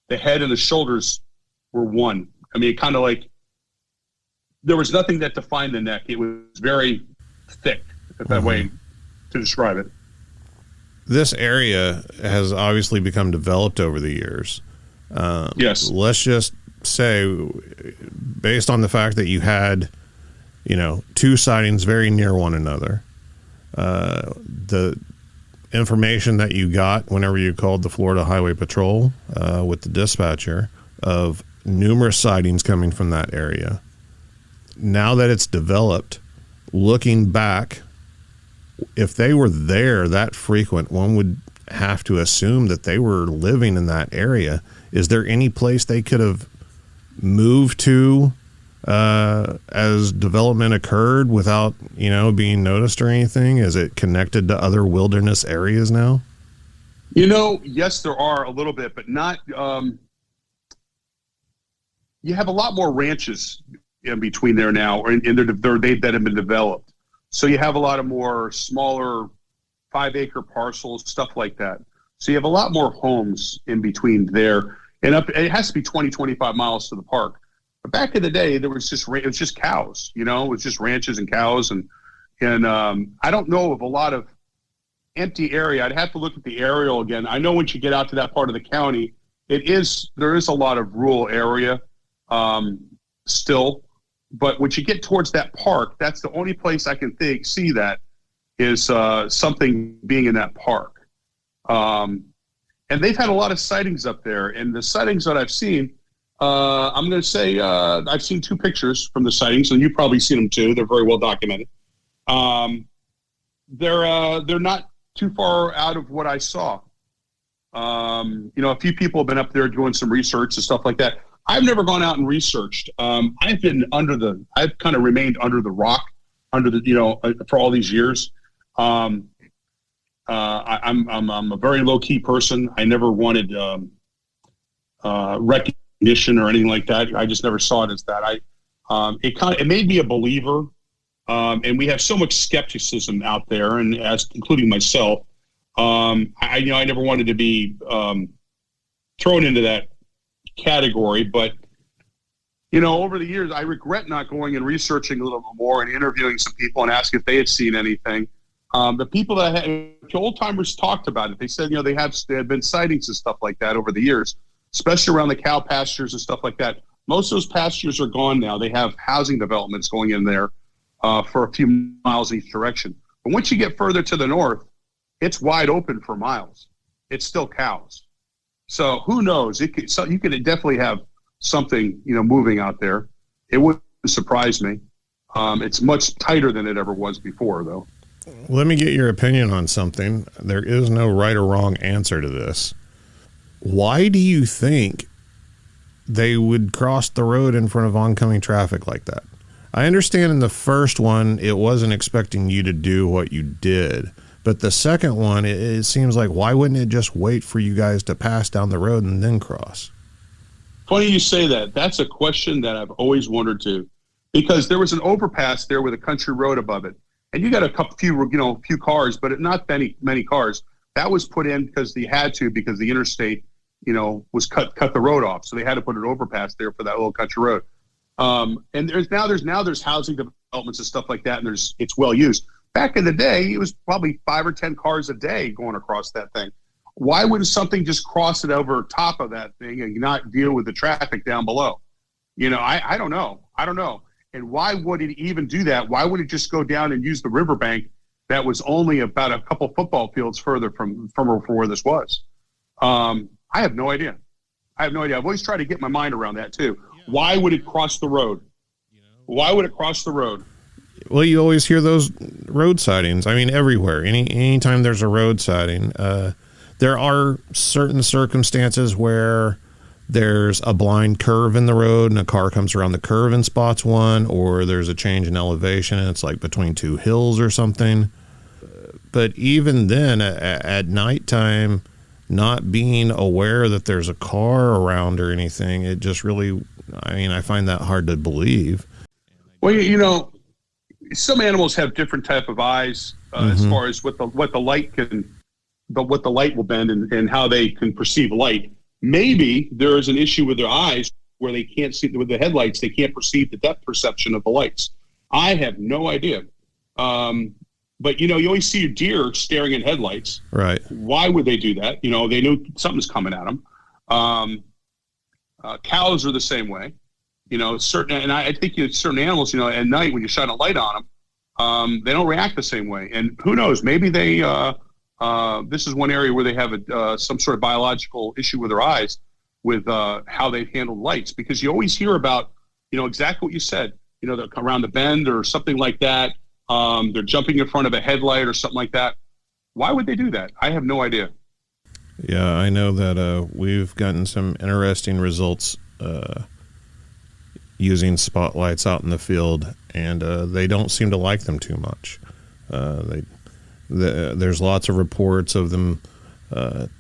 the head and the shoulders were one. I mean, kind of like there was nothing that defined the neck. It was very thick, that way to describe it. This area has obviously become developed over the years. Yes. Let's just say, based on the fact that you had, two sightings very near one another, the information that you got whenever you called the Florida Highway Patrol with the dispatcher of numerous sightings coming from that area. Now that it's developed, looking back, if they were there that frequent, one would have to assume that they were living in that area. Is there any place they could have moved to as development occurred without, being noticed or anything? Is it connected to other wilderness areas now? Yes, there are a little bit, but not. You have a lot more ranches in between there now, and that have been developed. So you have a lot of more smaller 5-acre parcels, stuff like that. So you have a lot more homes in between there. And it has to be 20, 25 miles to the park. But back in the day, it was just cows, it was just ranches and cows. And I don't know of a lot of empty area. I'd have to look at the aerial again. I know once you get out to that part of the county, there is a lot of rural area still. But when you get towards that park, that's the only place I can see that is something being in that park. And they've had a lot of sightings up there. And the sightings that I've seen, I'm going to say I've seen 2 pictures from the sightings, and you've probably seen them too. They're very well documented. They're not too far out of what I saw. A few people have been up there doing some research and stuff like that. I've never gone out and researched. I've kind of remained under the rock, for all these years. I'm a very low key person. I never wanted recognition or anything like that. I just never saw it as that. It made me a believer. And we have so much skepticism out there, and including myself. I never wanted to be thrown into that category, but over the years I regret not going and researching a little bit more and interviewing some people and asking if they had seen anything. The people the old timers talked about it. They said they had been sightings and stuff like that over the years, especially around the cow pastures and stuff like that. Most of those pastures are gone now. They have housing developments going in there for a few miles each direction. But once you get further to the north, it's wide open for miles. it's still cows. So who knows? You could definitely have something, moving out there. It wouldn't surprise me. It's much tighter than it ever was before, though. Let me get your opinion on something. There is no right or wrong answer to this. Why do you think they would cross the road in front of oncoming traffic like that? I understand in the first one, it wasn't expecting you to do what you did. But the second one, it seems like, why wouldn't it just wait for you guys to pass down the road and then cross? Funny you say that. That's a question that I've always wondered too, because there was an overpass there with a country road above it, and you got a few cars, but not many cars. That was put in because they had to, because the interstate, was cut the road off, so they had to put an overpass there for that little country road. And there's housing developments and stuff like that, and it's well used. Back in the day, it was probably 5 or 10 cars a day going across that thing. Why wouldn't something just cross it over top of that thing and not deal with the traffic down below? I don't know. And why would it even do that? Why would it just go down and use the riverbank that was only about a couple football fields further from where this was? I have no idea. I've always tried to get my mind around that too. Why would it cross the road? Well, you always hear those road sightings. I mean, everywhere. Anytime there's a road sighting, there are certain circumstances where there's a blind curve in the road and a car comes around the curve and spots one, or there's a change in elevation and it's like between two hills or something. But even then, at nighttime, not being aware that there's a car around or anything, it just really, I find that hard to believe. Well, some animals have different type of eyes as far as what the light will bend and how they can perceive light. Maybe there is an issue with their eyes where they can't see with the headlights. They can't perceive the depth perception of the lights. I have no idea. But you always see a deer staring at headlights. Right. Why would they do that? They knew something's coming at them. Cows are the same way. I think certain animals, at night when you shine a light on them, they don't react the same way. And who knows? Maybe they. This is one area where they have some sort of biological issue with their eyes, with how they handle lights. Because you always hear about, exactly what you said. They're around the bend or something like that. They're jumping in front of a headlight or something like that. Why would they do that? I have no idea. Yeah, I know that we've gotten some interesting results using spotlights out in the field, and they don't seem to like them too much. There's lots of reports of them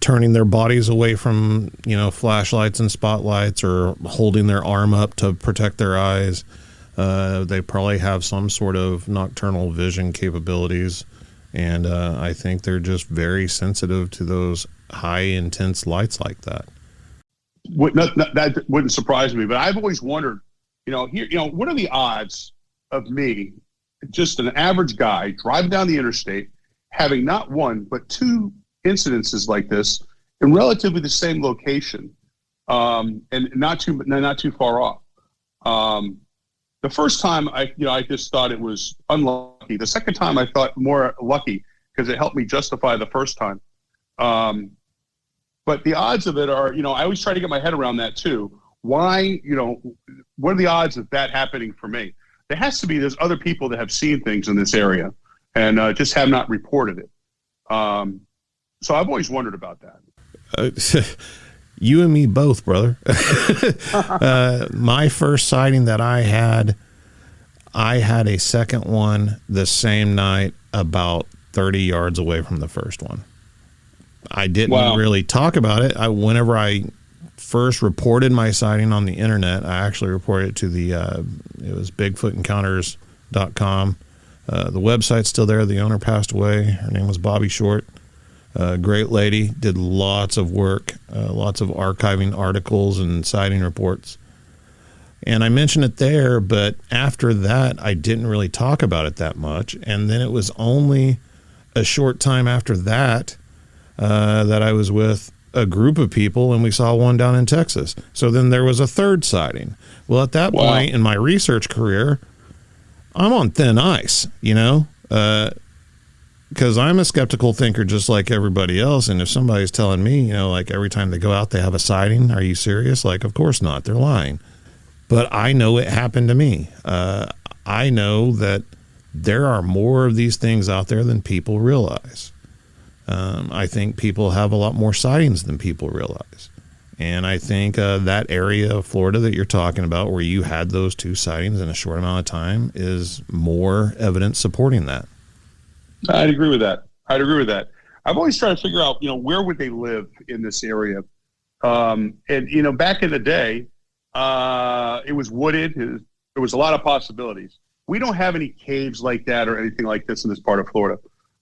turning their bodies away from flashlights and spotlights, or holding their arm up to protect their eyes. They probably have some sort of nocturnal vision capabilities, and I think they're just very sensitive to those high intense lights like that. That wouldn't surprise me, but I've always wondered, what are the odds of me, just an average guy, driving down the interstate, having not one but two incidences like this in relatively the same location, and not too far off. The first time I just thought it was unlucky. The second time I thought more lucky, because it helped me justify the first time. But the odds of it are, I always try to get my head around that too. Why, what are the odds of that happening for me? There's other people that have seen things in this area and just have not reported it. So I've always wondered about that. You and me both, brother. My first sighting that I had a second one the same night, about 30 yards away from the first one. I didn't really talk about it. Whenever I first reported my sighting on the internet, I actually reported it to it was BigfootEncounters.com. The website's still there. The owner passed away. Her name was Bobby Short. Great lady, did lots of work, lots of archiving articles and sighting reports. And I mentioned it there, but after that, I didn't really talk about it that much. And then it was only a short time after that that I was with a group of people, and we saw one down in Texas. So then there was a third sighting. Well, at that point in my research career, I'm on thin ice, because I'm a skeptical thinker just like everybody else. And if somebody's telling me, like every time they go out, they have a sighting, are you serious? Like, of course not. They're lying. But I know it happened to me. I know that there are more of these things out there than people realize. I think people have a lot more sightings than people realize. And I think that area of Florida that you're talking about, where you had those 2 sightings in a short amount of time, is more evidence supporting that. I'd agree with that. I've always tried to figure out, where would they live in this area? And, back in the day, it was wooded. There was a lot of possibilities. We don't have any caves like that or anything like this in this part of Florida.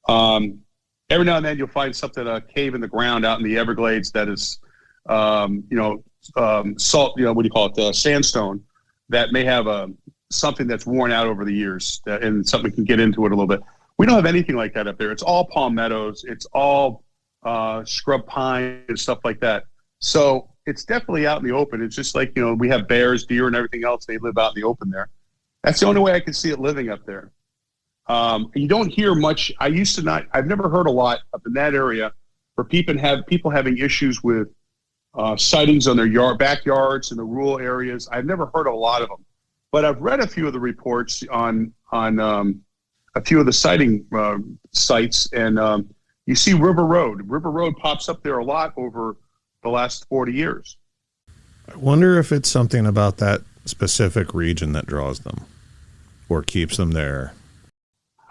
Every now and then you'll find something, a cave in the ground out in the Everglades that is, salt, what do you call it? Sandstone that may have something that's worn out over the years and something can get into it a little bit. We don't have anything like that up there. It's all palmettos. It's all scrub pine and stuff like that. So it's definitely out in the open. It's just like, we have bears, deer, and everything else. They live out in the open there. That's the only way I can see it living up there. You don't hear much. I've never heard a lot up in that area for people having issues with sightings on their backyards in the rural areas. I've never heard a lot of them, but I've read a few of the reports on a few of the sighting sites, and you see River Road. River Road pops up there a lot over the last 40 years. I wonder if it's something about that specific region that draws them or keeps them there.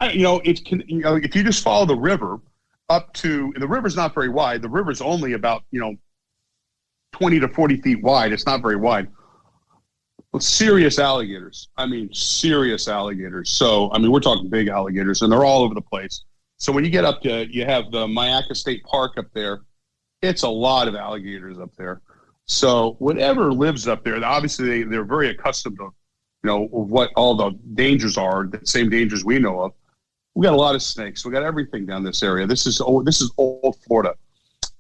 If you just follow the river up to, the river's not very wide. The river's only about, 20 to 40 feet wide. It's not very wide. With serious alligators. Serious alligators. So, we're talking big alligators, and they're all over the place. So when you get up to, you have the Myakka State Park up there. It's a lot of alligators up there. So whatever lives up there, obviously they're very accustomed to, what all the dangers are, the same dangers we know of. We got a lot of snakes. We got everything down this area. This is old Florida.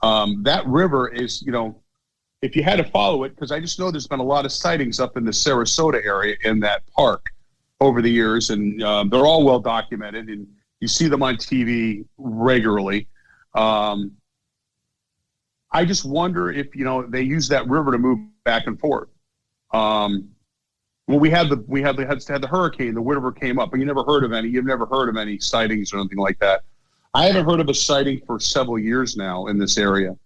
That river is, if you had to follow it, because I just know there's been a lot of sightings up in the Sarasota area in that park over the years, and they're all well documented, and you see them on TV regularly. I just wonder if, they use that river to move back and forth. Well, we had the hurricane, the river came up, and you've never heard of any sightings or anything like that. I haven't heard of a sighting for several years now in this area,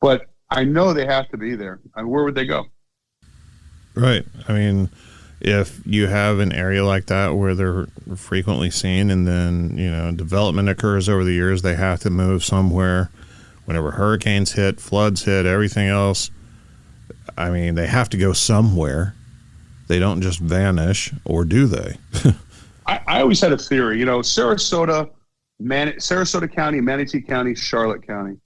but I know they have to be there. Where would they go? Right. If you have an area like that where they're frequently seen, and then, development occurs over the years, they have to move somewhere. Whenever hurricanes hit, floods hit, everything else, they have to go somewhere. They don't just vanish, or do they? I always had a theory, Sarasota County, Manatee County, Charlotte County.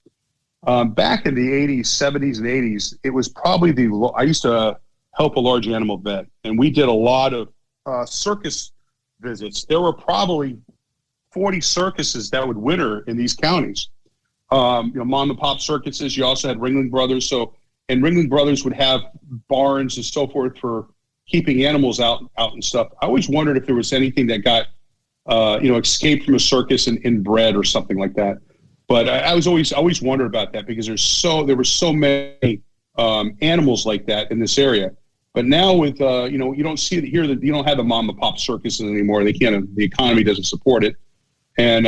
Back in the 80s, 70s, and 80s, it was probably I used to help a large animal vet, and we did a lot of circus visits. There were probably 40 circuses that would winter in these counties. Mom and pop circuses. You also had Ringling Brothers. And Ringling Brothers would have barns and so forth for keeping animals out and stuff. I always wondered if there was anything that got, escaped from a circus and inbred or something like that. But I always wondered about that, because there were so many animals like that in this area. But now with you don't see it here, that you don't have the mom and pop circuses anymore. They can't. The economy doesn't support it, and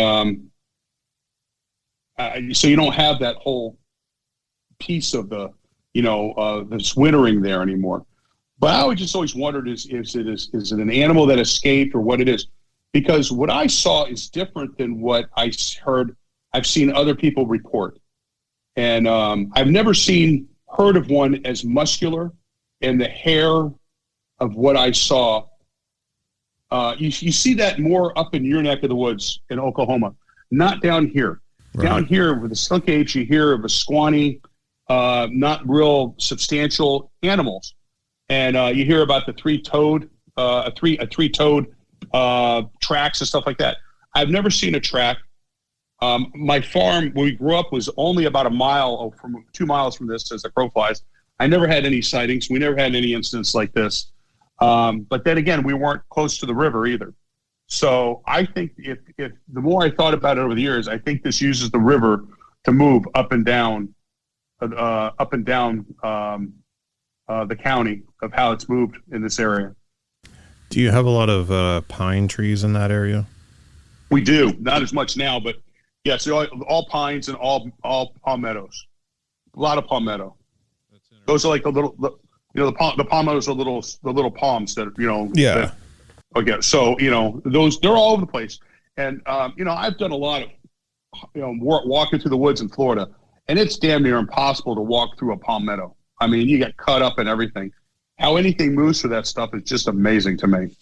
so you don't have that whole piece of the this wintering there anymore. But I just always wondered is it an animal that escaped, or what it is? Because what I saw is different than what I've seen other people report. And I've never heard of one as muscular, and the hair of what I saw. You see that more up in your neck of the woods in Oklahoma, not down here. Right. Down here with the skunk apes, you hear of a scrawny, not real substantial animals. And you hear about the three-toed tracks and stuff like that. I've never seen a track. My farm, where we grew up, was only about 2 miles from this as the crow flies. I never had any sightings. We never had any incidents like this. But then again, we weren't close to the river either. So I think if the more I thought about it over the years, I think this uses the river to move up and down the county of how it's moved in this area. Do you have a lot of pine trees in that area? We do, not as much now, but yes, all pines and all palmettos. A lot of palmetto. Those are like the palmettos are the little palms that Yeah. Okay, so those, they're all over the place, and I've done a lot of walking through the woods in Florida, and it's damn near impossible to walk through a palmetto. I mean, you get cut up and everything. How anything moves through that stuff is just amazing to me.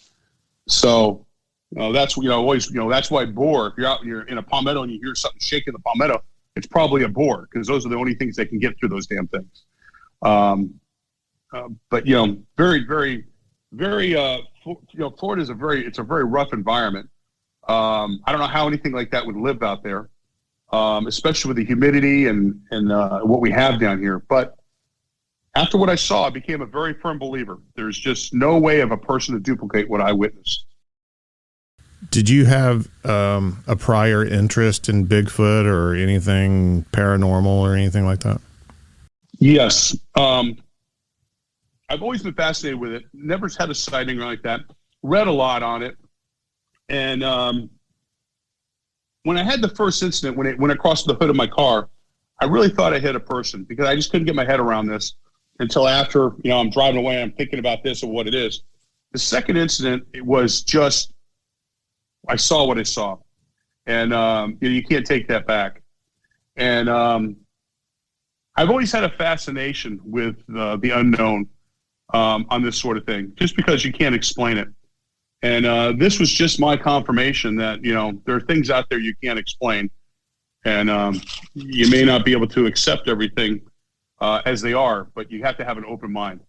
So that's that's why boar. If you're in a palmetto and you hear something shaking the palmetto, it's probably a boar, because those are the only things that can get through those damn things. But very, very, very. Florida is a very rough environment. I don't know how anything like that would live out there, especially with the humidity and what we have down here. But after what I saw, I became a very firm believer. There's just no way of a person to duplicate what I witnessed. Did you have a prior interest in Bigfoot or anything paranormal or anything like that? Yes. I've always been fascinated with it. Never had a sighting like that. Read a lot on it. And when I had the first incident, when it crossed the hood of my car, I really thought I hit a person, because I just couldn't get my head around this until after, I'm driving away, I'm thinking about this and what it is. The second incident, it was just, I saw what I saw. And you can't take that back. And I've always had a fascination with the unknown on this sort of thing, just because you can't explain it. And this was just my confirmation that, there are things out there you can't explain. And you may not be able to accept everything as they are, but you have to have an open mind.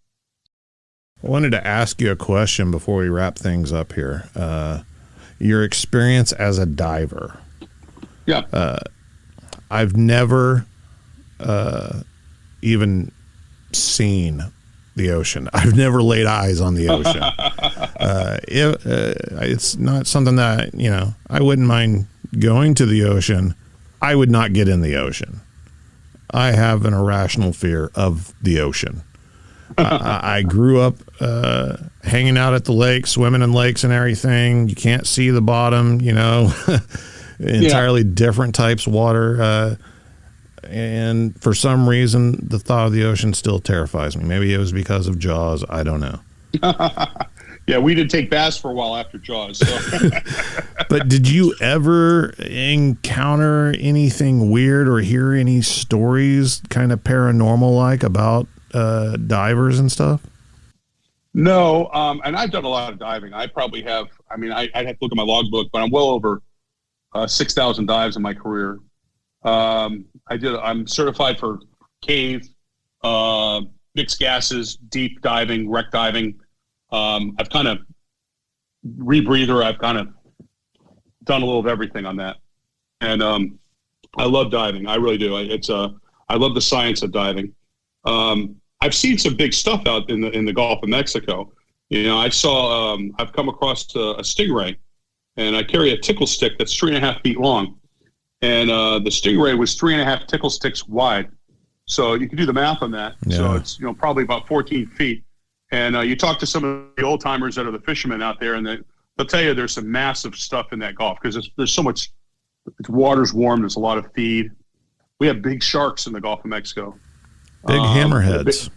I wanted to ask you a question before we wrap things up here. Your experience as a diver. Yeah. I've never even seen the ocean. I've never laid eyes on the ocean. It's not something that, I wouldn't mind going to the ocean. I would not get in the ocean. I have an irrational fear of the ocean. I grew up hanging out at the lake, swimming in lakes and everything. You can't see the bottom, entirely different types of water. And for some reason, the thought of the ocean still terrifies me. Maybe it was because of Jaws. I don't know. Yeah, we did take baths for a while after Jaws. So. But did you ever encounter anything weird or hear any stories kind of paranormal like about divers and stuff? No, and I've done a lot of diving. I probably have. I mean, I'd have to look at my logbook, but I'm well over 6,000 dives in my career. I'm certified for cave, mixed gases, deep diving, wreck diving. I've kind of rebreather. I've kind of done a little of everything on that. And I love diving. I really do. I love the science of diving. I've seen some big stuff out in the Gulf of Mexico. I've come across a stingray, and I carry a tickle stick that's 3.5 feet long. And the stingray was 3.5 tickle sticks wide. So you can do the math on that. Yeah. So it's, probably about 14 feet. And you talk to some of the old timers that are the fishermen out there, and they'll tell you there's some massive stuff in that Gulf, because there's so much, the water's warm. There's a lot of feed. We have big sharks in the Gulf of Mexico. Big hammerheads.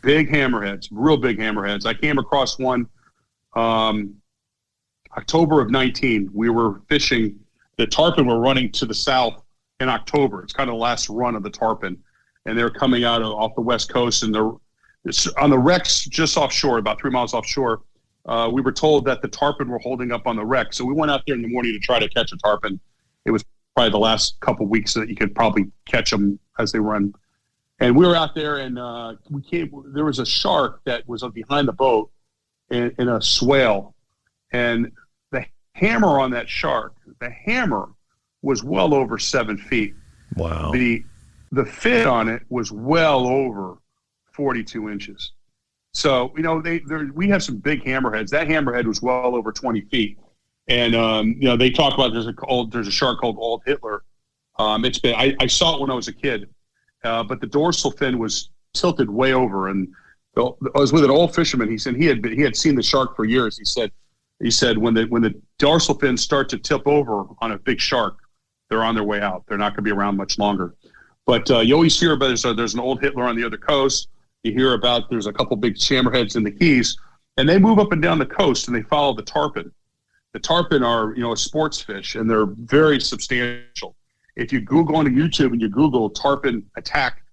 Big hammerheads, real big hammerheads. I came across one October of 19. We were fishing. The tarpon were running to the south in October. It's kind of the last run of the tarpon. And they're coming out off the west coast. And on the wrecks just offshore, about 3 miles offshore, we were told that the tarpon were holding up on the wreck. So we went out there in the morning to try to catch a tarpon. It was probably the last couple of weeks that you could probably catch them as they run. And we were out there, and there was a shark that was behind the boat in a swale. And the hammer on that shark, the hammer was well over 7 feet. Wow. The fin on it was well over 42 inches. So, we have some big hammerheads. That hammerhead was well over 20 feet. And they talk about there's a shark called Old Hitler. I saw it when I was a kid, but the dorsal fin was tilted way over. And I was with an old fisherman. He said he had seen the shark for years. He said when the dorsal fins start to tip over on a big shark, they're on their way out. They're not going to be around much longer. But you always hear about there's an Old Hitler on the other coast. You hear about there's a couple big hammerheads in the Keys, and they move up and down the coast and they follow the tarpon. The tarpon are a sports fish, and they're very substantial. If you Google on YouTube and you Google tarpon attack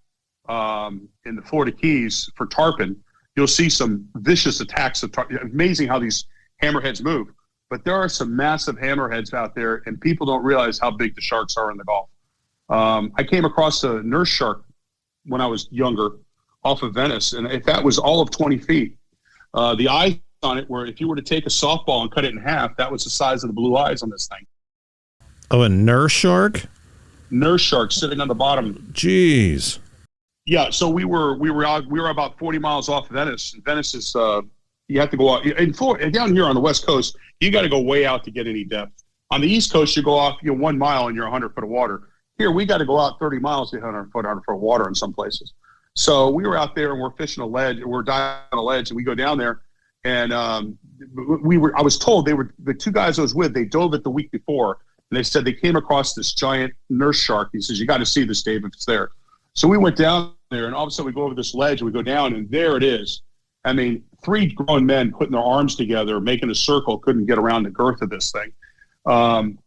in the Florida Keys for tarpon, you'll see some vicious attacks of tarpon. Amazing how these hammerheads move. But there are some massive hammerheads out there, and people don't realize how big the sharks are in the Gulf. I came across a nurse shark when I was younger off of Venice, and that was all of 20 feet. The eyes on it were, if you were to take a softball and cut it in half, that was the size of the blue eyes on this thing. Oh, a nurse shark? Nurse shark sitting on the bottom. Jeez. Yeah, so we were about 40 miles off Venice. Venice is you have to go out in Florida, down here on the West Coast. You got to go way out to get any depth. On the East Coast, you go off 1 mile and you're 100 foot of water. Here, we got to go out 30 miles to 100 foot of water in some places. So we were out there and we're fishing a ledge. We're diving on a ledge, and we go down there, and I was told the two guys I was with. They dove it the week before, and they said they came across this giant nurse shark. He says, "You got to see this, Dave, if it's there." So we went down there, and all of a sudden we go over this ledge and we go down, and there it is. I mean, 3 grown men putting their arms together, making a circle, couldn't get around the girth of this thing. And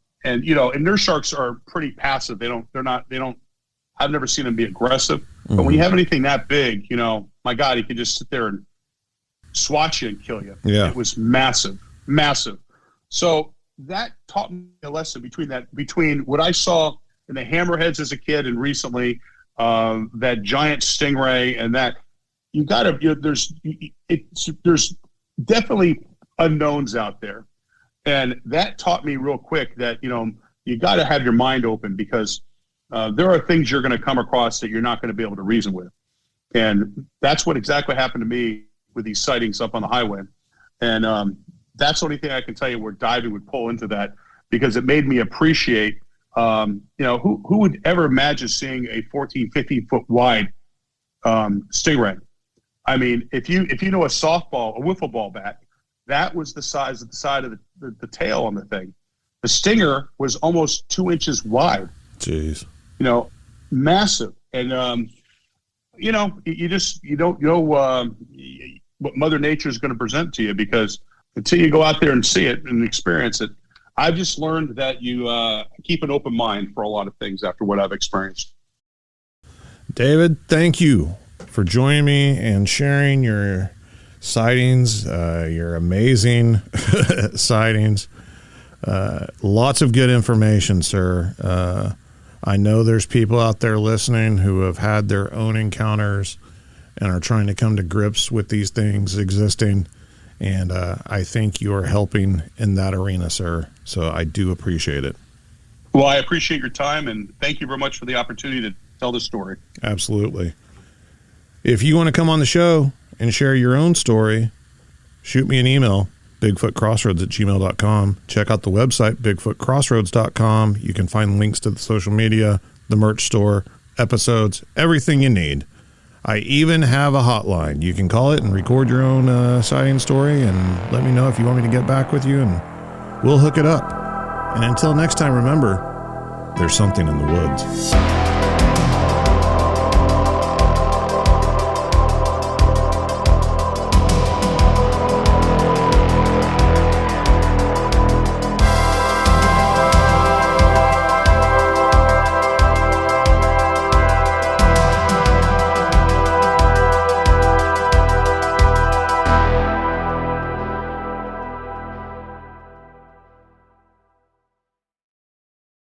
nurse sharks are pretty passive. I've never seen them be aggressive. Mm-hmm. But when you have anything that big, my God, he could just sit there and swat you and kill you. Yeah. It was massive, massive. So that taught me a lesson between what I saw in the hammerheads as a kid and recently, that giant stingray, and that there's definitely unknowns out there. And that taught me real quick that, you got to have your mind open, because there are things you're going to come across that you're not going to be able to reason with. And that's what exactly happened to me with these sightings up on the highway. And that's the only thing I can tell you where diving would pull into that, because it made me appreciate, who would ever imagine seeing a 14, 15 foot wide stingray? I mean, if you know a wiffle ball bat, that was the size of the side of the tail on the thing. The stinger was almost 2 inches wide. Jeez. Massive. And, you don't know what Mother Nature is going to present to you, because until you go out there and see it and experience it, I've just learned that you keep an open mind for a lot of things after what I've experienced. David, thank you for joining me and sharing your sightings, your amazing sightings. Lots of good information, sir. I know there's people out there listening who have had their own encounters and are trying to come to grips with these things existing. And I think you are helping in that arena, sir. So I do appreciate it. Well, I appreciate your time, and thank you very much for the opportunity to tell the story. Absolutely. If you want to come on the show and share your own story, shoot me an email, bigfootcrossroads@gmail.com. Check out the website, bigfootcrossroads.com. You can find links to the social media, the merch store, episodes, everything you need. I even have a hotline. You can call it and record your own sighting story and let me know if you want me to get back with you, and we'll hook it up. And until next time, remember, there's something in the woods.